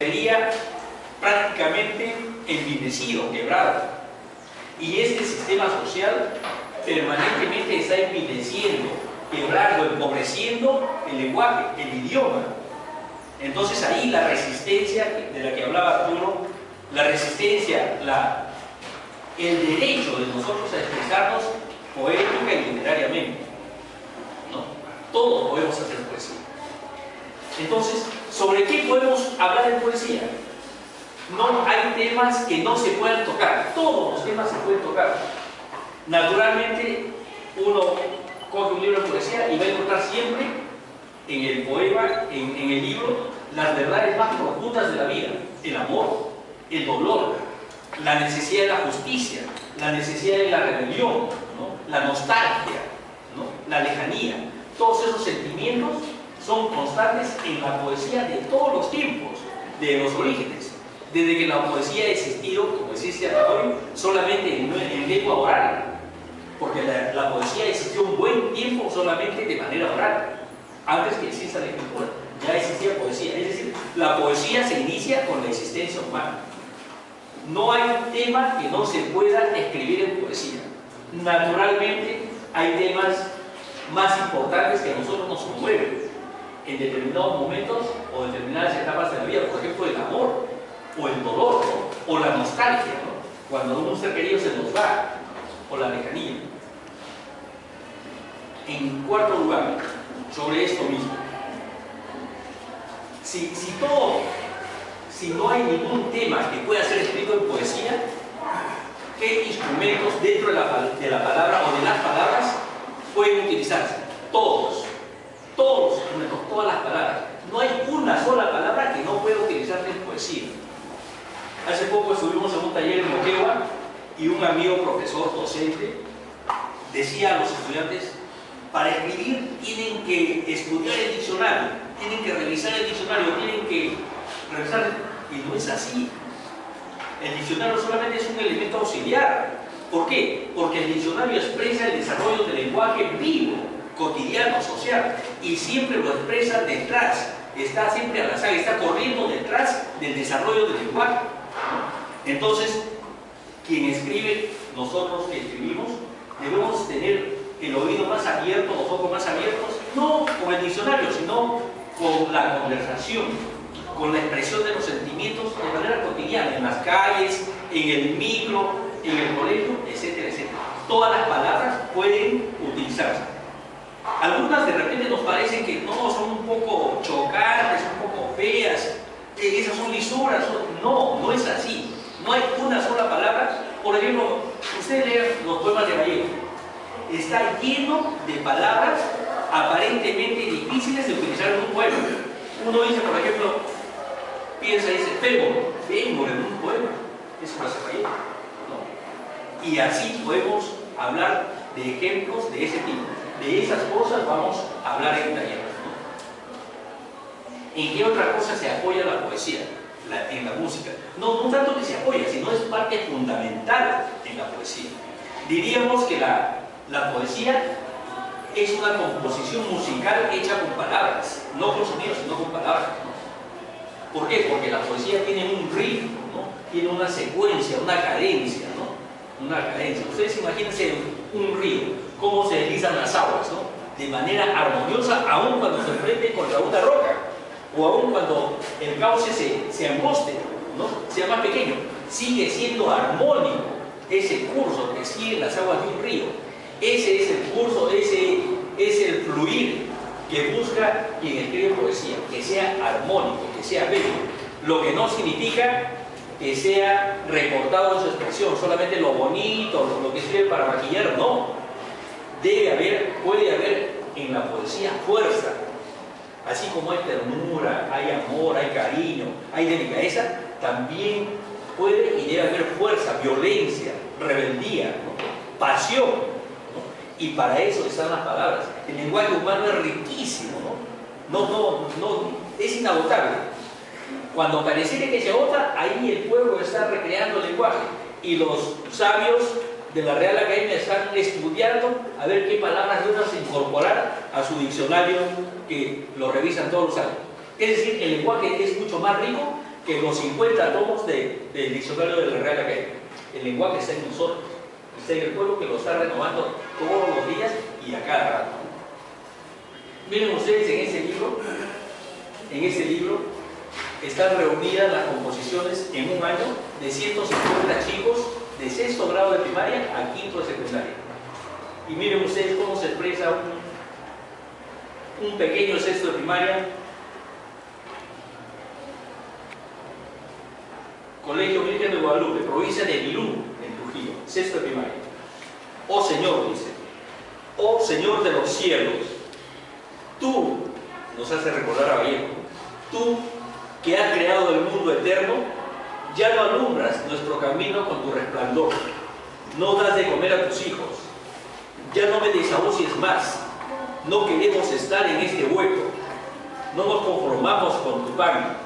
sería prácticamente envilecido, quebrado. Y este sistema social permanentemente está envileciendo, quebrando, empobreciendo el lenguaje, el idioma. Entonces ahí la resistencia de la que hablaba Arturo, la resistencia, el derecho de nosotros a expresarnos poética y literariamente, ¿no? Todos podemos hacer poesía. Entonces, ¿sobre qué podemos hablar en poesía? No hay temas que no se puedan tocar, todos los temas se pueden tocar. Naturalmente, uno coge un libro de poesía y va a encontrar siempre en el poema, en el libro, las verdades más profundas de la vida: el amor, el dolor, la necesidad de la justicia, la necesidad de la rebelión, ¿no? La nostalgia, ¿no? La lejanía. Todos esos sentimientos son constantes en la poesía de todos los tiempos, de los orígenes. Desde que la poesía ha existido, como existe hasta hoy, solamente en lengua oral, porque la poesía existió un buen tiempo solamente de manera oral, antes que exista la escritura, ya existía poesía. Es decir, la poesía se inicia con la existencia humana. No hay tema que no se pueda escribir en poesía. Naturalmente, hay temas más importantes que a nosotros nos conmueven en determinados momentos o determinadas etapas de la vida, por ejemplo, el amor, o el dolor, ¿no? O la nostalgia, ¿no? Cuando un ser querido se nos va, o la lejanía. En cuarto lugar, sobre esto mismo, si no hay ningún tema que pueda ser escrito en poesía, ¿qué instrumentos dentro de la palabra o de las palabras pueden utilizarse? Todas las palabras. No hay una sola palabra que no pueda utilizarse en poesía. Hace poco estuvimos en un taller en Moquegua y un amigo profesor docente decía a los estudiantes: para escribir tienen que estudiar el diccionario, tienen que revisar el diccionario, tienen que revisar. Y no es así. El diccionario solamente es un elemento auxiliar. ¿Por qué? Porque el diccionario expresa el desarrollo del lenguaje vivo, cotidiano, social, y siempre lo expresa detrás, está siempre a la saga, está corriendo detrás del desarrollo del lenguaje. Entonces, quien escribe, nosotros que escribimos, debemos tener el oído más abierto, los ojos más abiertos, no con el diccionario, sino con la conversación, con la expresión de los sentimientos de manera cotidiana, en las calles, en el micro, en el colegio, etcétera, etcétera. Todas las palabras pueden utilizarse. Algunas de repente nos parecen que no, son un poco chocantes, un poco feas, esas son lisuras. No es así. No hay una sola palabra. Por ejemplo, usted lee los poemas de Vallejo, está lleno de palabras aparentemente difíciles de utilizar en un poema. Uno dice, por ejemplo, piensa y dice fémur en un poema. Eso lo hace Vallejo, ¿no? Y así podemos hablar de ejemplos de ese tipo. De esas cosas vamos a hablar en taller, ¿no? ¿En qué otra cosa se apoya la poesía? En la música. No tanto que se apoya, sino es parte fundamental en la poesía. Diríamos que la poesía es una composición musical hecha con palabras, no con sonidos, sino con palabras, ¿no? ¿Por qué? Porque la poesía tiene un ritmo, ¿no? Tiene una secuencia, una cadencia, ¿no? Una cadencia. Ustedes imagínense un río, cómo se deslizan las aguas, ¿no? De manera armoniosa, aun cuando se enfrenten contra una roca, o aun cuando el cauce se angoste, ¿no? Sea más pequeño, sigue siendo armónico ese curso que siguen las aguas de un río. Ese es el curso, ese es el fluir que busca quien escribe poesía, que sea armónico, que sea bello, lo que no significa que sea recortado en su expresión, solamente lo bonito, lo que sirve para maquillar, no. Puede haber en la poesía fuerza. Así como hay ternura, hay amor, hay cariño, hay delicadeza, también puede y debe haber fuerza, violencia, rebeldía, ¿no? Pasión, ¿no? Y para eso están las palabras. El lenguaje humano es riquísimo, ¿no? Es inagotable. Cuando pareciera que se agota, ahí el pueblo está recreando el lenguaje. Y los sabios de la Real Academia están estudiando a ver qué palabras nuevas incorporar a su diccionario, que lo revisan todos los años. Es decir, el lenguaje es mucho más rico que los 50 tomos del diccionario de la Real Academia. El lenguaje está en nosotros, está en el pueblo que lo está renovando todos los días y a cada rato. Miren ustedes en ese libro están reunidas las composiciones en un año de 150 chicos de 6º grado de primaria a 5º de secundaria. Y miren ustedes cómo se expresa un pequeño 6º de primaria. Colegio Virgen de Guadalupe, provincia de Virú, en Trujillo, 6º de primaria. Oh Señor, dice, oh Señor de los cielos, tú, nos hace recordar a Vallejo, tú que has creado el mundo eterno, ya no alumbras nuestro camino con tu resplandor, no das de comer a tus hijos, ya no me desahucies más, no queremos estar en este hueco, no nos conformamos con tu pan,